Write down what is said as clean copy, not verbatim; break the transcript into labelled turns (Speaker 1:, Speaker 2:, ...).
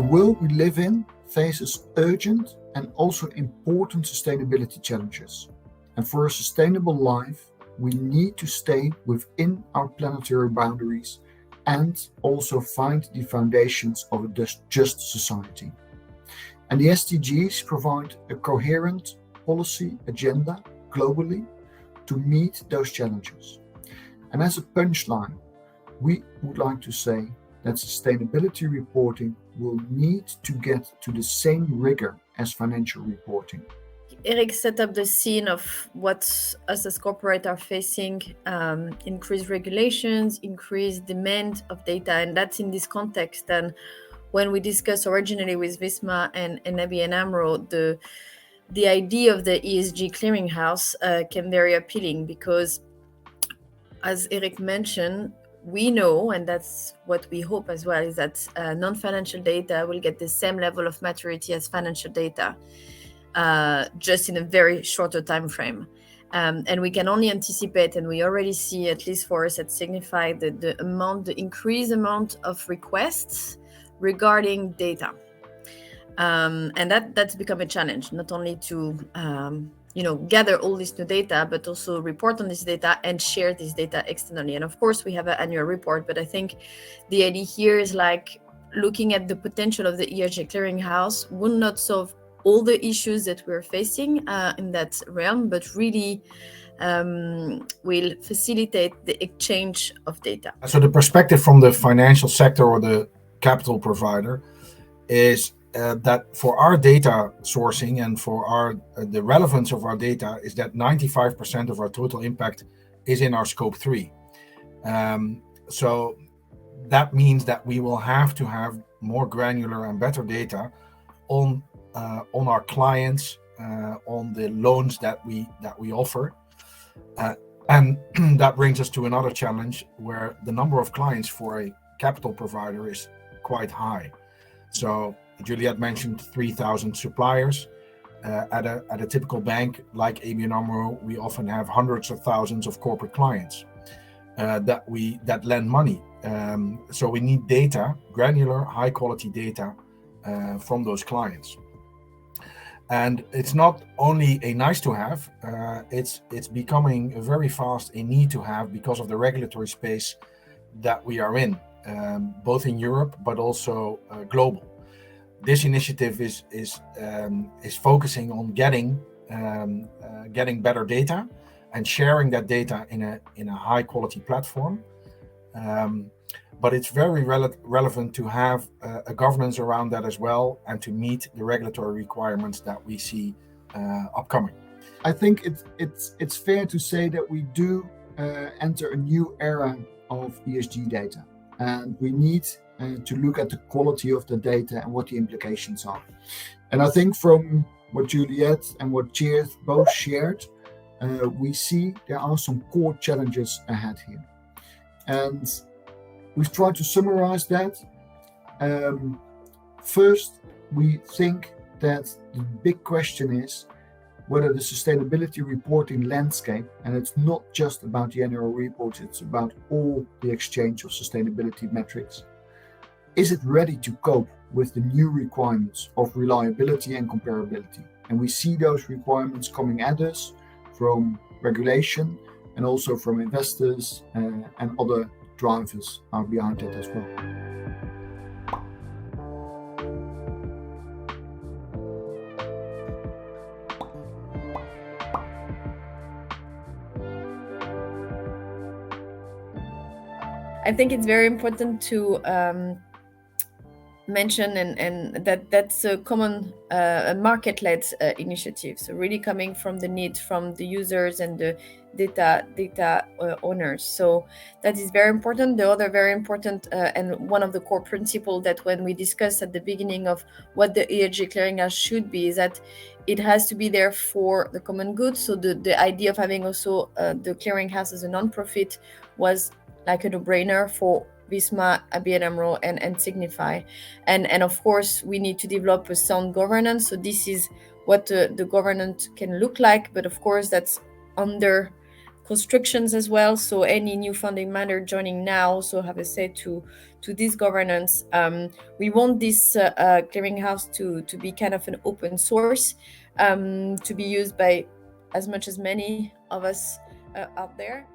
Speaker 1: world we live in faces urgent and also important sustainability challenges. And for a sustainable life, we need to stay within our planetary boundaries and also find the foundations of a just society. And the SDGs provide a coherent policy agenda globally to meet those challenges. And as a punchline, we would like to say that sustainability reporting will need to get to the same rigor as financial reporting.
Speaker 2: Eric set up the scene of what us as corporate are facing, increased regulations, increased demand of data, and that's in this context. And when we discussed originally with Visma and ABN AMRO, the idea of the ESG Clearing House came very appealing because, as Eric mentioned, we know, and that's what we hope as well, is that non-financial data will get the same level of maturity as financial data, just in a very shorter time frame. And we can only anticipate, and we already see, at least for us at Signify, the increased amount of requests regarding data. And that's become a challenge, not only to gather all this new data, but also report on this data and share this data externally. And of course, we have an annual report, but I think the idea here is like looking at the potential of the ESG Clearing House will not solve all the issues that we're facing in that realm, but really will facilitate the exchange of data.
Speaker 3: So the perspective from the financial sector or the capital provider is that for our data sourcing and for the relevance of our data is that 95% of our total impact is in our scope 3. So that means that we will have to have more granular and better data on our clients, on the loans that we offer. And that brings us to another challenge where the number of clients for a capital provider is quite high. So Juliette mentioned 3,000 suppliers. At a typical bank like ABN AMRO, we often have hundreds of thousands of corporate clients that lend money. So we need data, granular, high quality data from those clients. And it's not only a nice to have, it's becoming very fast a need to have because of the regulatory space that we are in, both in Europe but also global. This initiative is focusing on getting better data and sharing that data in a high quality platform. But it's very relevant to have a governance around that as well, and to meet the regulatory requirements that we see upcoming.
Speaker 1: I think it's fair to say that we do enter a new era of ESG data, and we need to look at the quality of the data and what the implications are. And I think from what Juliette and what Cheers both shared, we see there are some core challenges ahead here. And we've tried to summarize that. First, we think that the big question is whether the sustainability reporting landscape, and it's not just about the annual report, it's about all the exchange of sustainability metrics, is it ready to cope with the new requirements of reliability and comparability? And we see those requirements coming at us from regulation and also from investors and other drivers are behind it as well.
Speaker 2: I think it's very important to mention and that's a common market-led initiative. So really coming from the need from the users and the data owners. So that is very important. The other very important and one of the core principles that when we discussed at the beginning of what the ESG clearinghouse should be is that it has to be there for the common good. So the idea of having also the clearinghouse as a non-profit was like a no-brainer for Visma, ABN AMRO, and Signify. And of course, we need to develop a sound governance. So this is what the governance can look like. But of course, that's under constructions as well. So any new founding member joining now also have a say to this governance. We want this clearinghouse to be kind of an open source, to be used by as much as many of us out there.